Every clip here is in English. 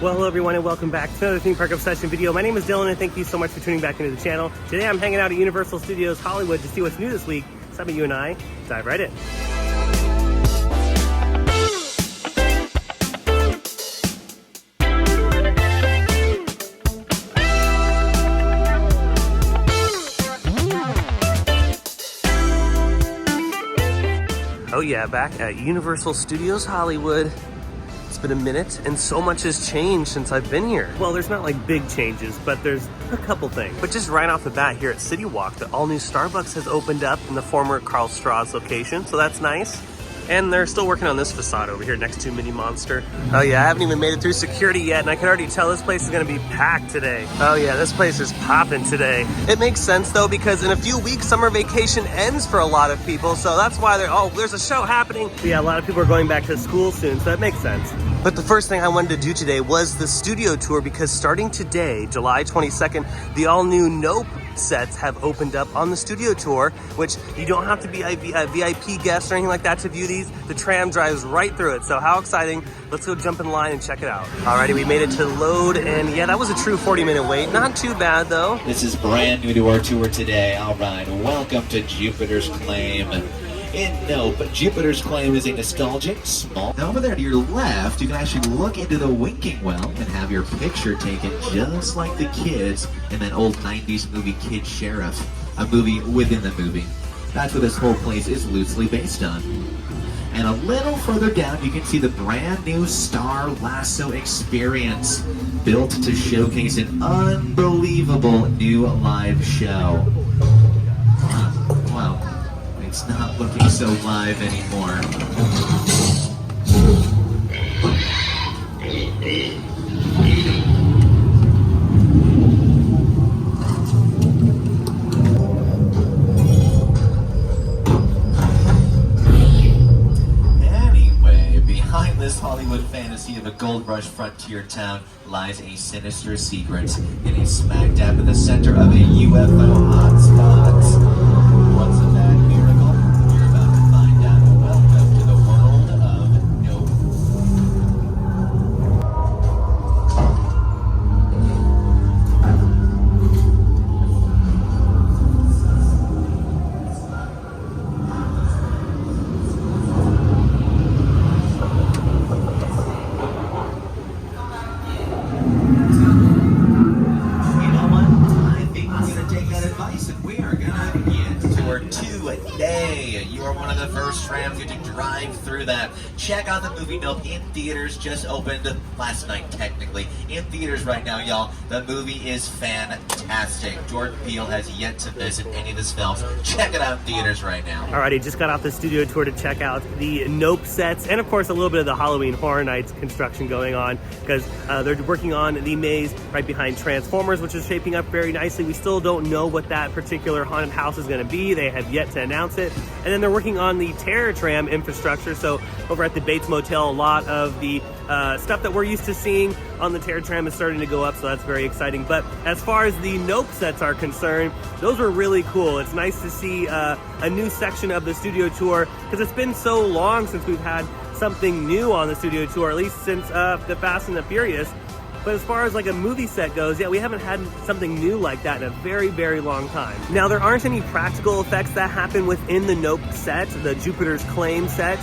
Well, hello everyone and welcome back to another theme park obsession video. My name is Dylan and thank you so much for tuning back into the channel. Today I'm hanging out at Universal Studios Hollywood to see what's new this week. So how about you and I dive right in. Oh yeah, back at Universal Studios Hollywood. It's been a minute and so much has changed since I've been here. Well, there's not like big changes, but there's a couple things. But just right off the bat here at City Walk, the all-new Starbucks has opened up in the former Karl Strauss location, so that's nice. And they're still working on this facade over here next to Mini Monster. Oh yeah, I haven't even made it through security yet, and I can already tell this place is gonna be packed today. Oh yeah, this place is popping today. It makes sense though, because in a few weeks, summer vacation ends for a lot of people, so that's why there's a show happening. But yeah, a lot of people are going back to school soon, so that makes sense. But the first thing I wanted to do today was the studio tour, because starting today, July 22nd, the all-new Nope sets have opened up on the studio tour, which you don't have to be a VIP guest or anything like that to view these. The tram drives right through it, so how exciting. Let's go jump in line and check it out. Alrighty, we made it to load, and yeah, that was a true 40-minute wait. Not too bad though. This is brand new to our tour today. Alright, welcome to Jupiter's Claim. Nope, Jupiter's Claim is a nostalgic, small... Now over there to your left, you can actually look into the winking well and have your picture taken just like the kids in that old 90s movie Kid Sheriff, a movie within the movie. That's what this whole place is loosely based on. And a little further down, you can see the brand new Star Lasso experience, built to showcase an unbelievable new live show. Wow. It's not looking so live anymore. Anyway, behind this Hollywood fantasy of a gold rush frontier town lies a sinister secret. It is smack dab in the center of a UFO hotspot. What's a bad miracle? You're about to find out. Welcome to the world of Nope. You know what? I think I'm going to take that advice and we are going to begin tour 2 a day. You are one of the first trams to drive through that. Check out the movie Nope in theaters. Just opened last night, technically. In theaters right now, y'all. The movie is fantastic. Jordan Peele has yet to visit any of his films. Check it out in theaters right now. Alrighty, just got off the studio tour to check out the Nope sets, and of course a little bit of the Halloween Horror Nights construction going on, because they're working on the maze right behind Transformers, which is shaping up very nicely. We still don't know what that particular haunted house is going to be. They have yet to announce it. And then they're working on the Terror Tram infrastructure. So over at the Bates Motel, a lot of the stuff that we're used to seeing on the Terror Tram is starting to go up, so that's very exciting. But as far as the Nope sets are concerned, those were really cool. It's nice to see a new section of the studio tour, because it's been so long since we've had something new on the studio tour, at least since the Fast and the Furious. But as far as like a movie set goes, yeah, we haven't had something new like that in a very, very long time. Now, there aren't any practical effects that happen within the Nope set, the Jupiter's Claim set,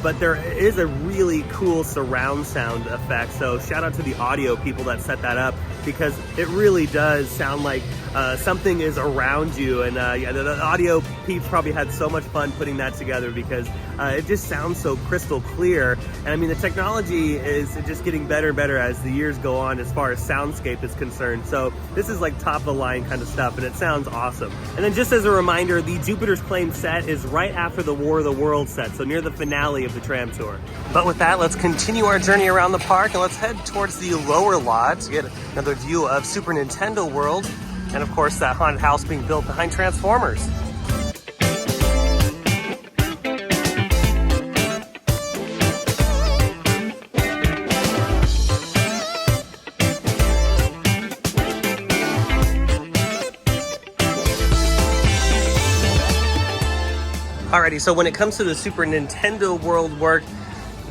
but there is a really cool surround sound effect. So shout out to the audio people that set that up, because it really does sound like something is around you. And yeah, the audio peeps probably had so much fun putting that together, because it just sounds so crystal clear. And I mean, the technology is just getting better and better as the years go on as far as soundscape is concerned. So this is like top of the line kind of stuff, and it sounds awesome. And then just as a reminder, the Jupiter's Claim set is right after the War of the World set, so near the finale of the tram tour. But with that, let's continue our journey around the park, and let's head towards the lower lot to get another view of Super Nintendo World, and of course that haunted house being built behind Transformers. Alrighty, so when it comes to the Super Nintendo World work,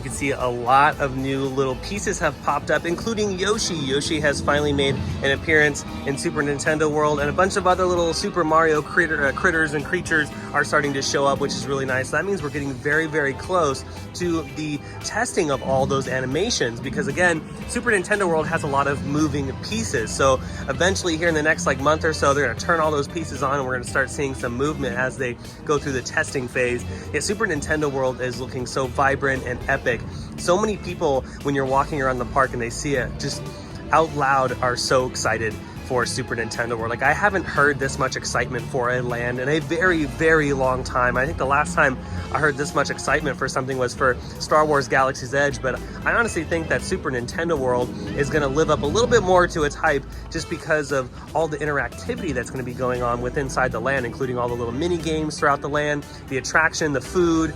you can see a lot of new little pieces have popped up, including Yoshi. Yoshi has finally made an appearance in Super Nintendo World, and a bunch of other little Super Mario critters and creatures are starting to show up, which is really nice. That means we're getting very, very close to the testing of all those animations, because again, Super Nintendo World has a lot of moving pieces. So eventually here in the next like month or so, they're gonna turn all those pieces on and we're gonna start seeing some movement as they go through the testing phase. Yeah, Super Nintendo World is looking so vibrant and epic. So many people, when you're walking around the park and they see it, just out loud are so excited for Super Nintendo World. Like, I haven't heard this much excitement for a land in a very, very long time. I think the last time I heard this much excitement for something was for Star Wars Galaxy's Edge, but I honestly think that Super Nintendo World is gonna live up a little bit more to its hype just because of all the interactivity that's gonna be going on with inside the land, including all the little mini games throughout the land, the attraction, the food,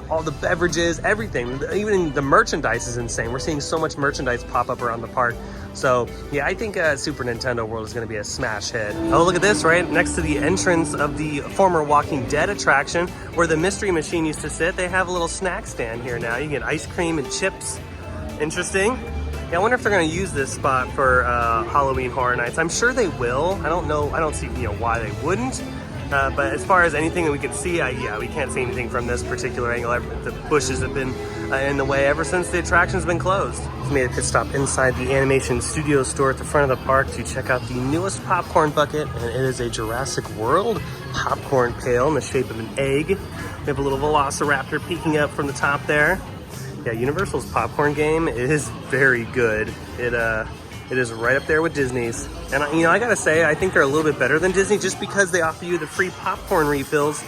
all the beverages, everything. Even the merchandise is insane. We're seeing so much merchandise pop up around the park. So yeah, I think Super Nintendo World is gonna be a smash hit. Oh, look at this, right next to the entrance of the former Walking Dead attraction where the Mystery Machine used to sit, they have a little snack stand here now. You get ice cream and chips. Interesting. Yeah, I wonder if they're gonna use this spot for Halloween Horror Nights. I'm sure they will. I don't know, I don't see why they wouldn't. But as far as anything that we can see, yeah, we can't see anything from this particular angle. The bushes have been in the way ever since the attraction's been closed. We made a pit stop inside the Animation Studio store at the front of the park to check out the newest popcorn bucket, and it is a Jurassic World popcorn pail in the shape of an egg. We have a little Velociraptor peeking up from the top there. Yeah, Universal's popcorn game is very good. It is right up there with Disney's. And I gotta say, I think they're a little bit better than Disney just because they offer you the free popcorn refills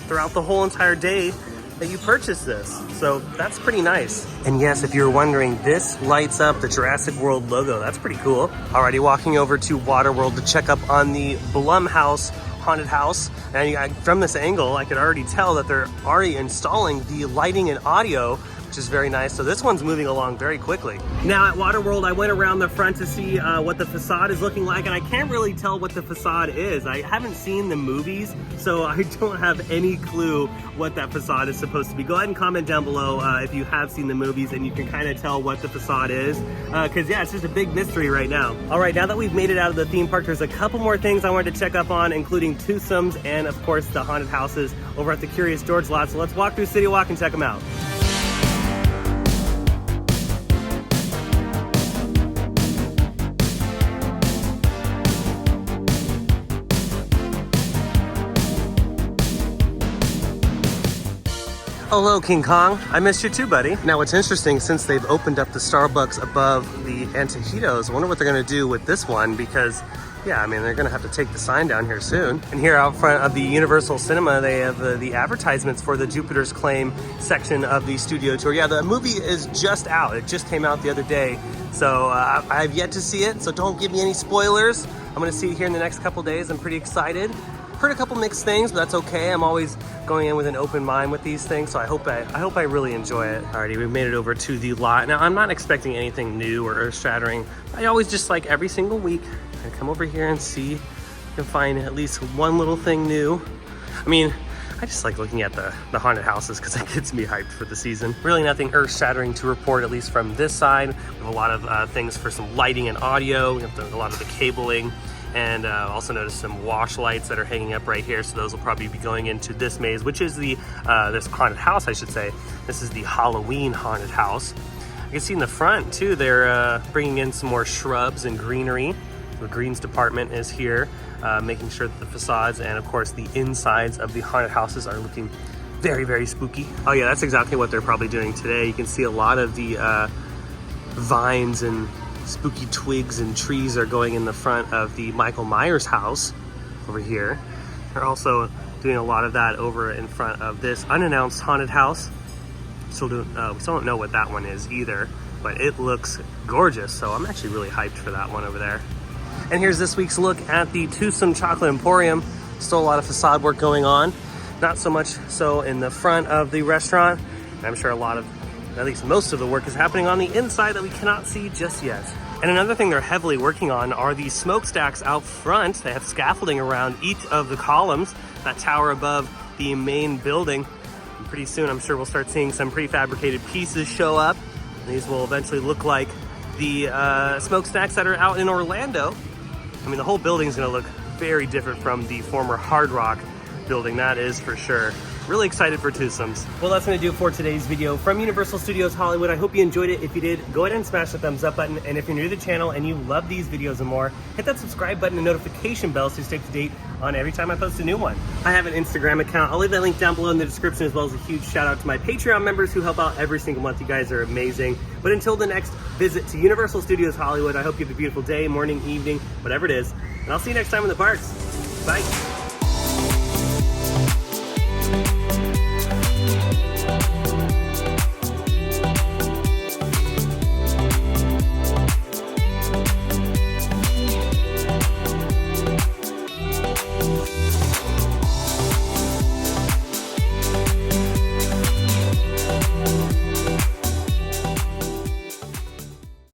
throughout the whole entire day that you purchase this. So that's pretty nice. And yes, if you're wondering, this lights up the Jurassic World logo. That's pretty cool. Alrighty, walking over to Waterworld to check up on the Blumhouse haunted house. And from this angle, I could already tell that they're already installing the lighting and audio, which is very nice. So this one's moving along very quickly. Now at Waterworld, I went around the front to see what the facade is looking like, and I can't really tell what the facade is. I haven't seen the movies, so I don't have any clue what that facade is supposed to be. Go ahead and comment down below if you have seen the movies and you can kind of tell what the facade is, because yeah, it's just a big mystery right now. All right, now that we've made it out of the theme park, there's a couple more things I wanted to check up on, including Toothsomes and of course the haunted houses over at the Curious George lot. So let's walk through City Walk and check them out. Hello, King Kong. I missed you too, buddy. Now, what's interesting, since they've opened up the Starbucks above the Antojitos, I wonder what they're gonna do with this one, because yeah, I mean, they're gonna have to take the sign down here soon. And here out front of the Universal Cinema, they have the advertisements for the Jupiter's Claim section of the studio tour. Yeah, the movie is just out. It just came out the other day. So I've yet to see it, so don't give me any spoilers. I'm gonna see it here in the next couple days. I'm pretty excited. Heard a couple mixed things, but that's okay. I'm always going in with an open mind with these things, so I hope I really enjoy it. Alrighty, we've made it over to the lot. Now, I'm not expecting anything new or earth-shattering. I always just like every single week, I come over here and see if I can find at least one little thing new. I mean, I just like looking at the haunted houses because that gets me hyped for the season. Really nothing earth-shattering to report, at least from this side. We have a lot of things for some lighting and audio. We have a lot of the cabling. And also noticed some wash lights that are hanging up right here. So those will probably be going into this maze, which is the this haunted house, I should say. This is the Halloween haunted house. You can see in the front too, they're bringing in some more shrubs and greenery. The greens department is here, making sure that the facades and of course the insides of the haunted houses are looking very, very spooky. Oh yeah, that's exactly what they're probably doing today. You can see a lot of the vines and spooky twigs and trees are going in the front of the Michael Myers house over here. They're also doing a lot of that over in front of this unannounced haunted house. We still don't know what that one is either, but it looks gorgeous. So I'm actually really hyped for that one over there. And here's this week's look at the Toothsome Chocolate Emporium. Still a lot of facade work going on. Not so much so in the front of the restaurant. I'm sure at least most of the work is happening on the inside that we cannot see just yet. And another thing they're heavily working on are the smokestacks out front. They have scaffolding around each of the columns that tower above the main building. pretty soon I'm sure we'll start seeing some prefabricated pieces show up. These will eventually look like the smokestacks that are out in Orlando. I mean, the whole building's gonna look very different from the former Hard Rock building, that is for sure. Really excited for twosomes. Well, that's gonna do it for today's video from Universal Studios Hollywood. I hope you enjoyed it. If you did, go ahead and smash the thumbs up button. And if you're new to the channel and you love these videos and more, hit that subscribe button and notification bell so you stay up to date on every time I post a new one. I have an Instagram account. I'll leave that link down below in the description, as well as a huge shout out to my Patreon members who help out every single month. You guys are amazing. But until the next visit to Universal Studios Hollywood, I hope you have a beautiful day, morning, evening, whatever it is. And I'll see you next time in the parks. Bye.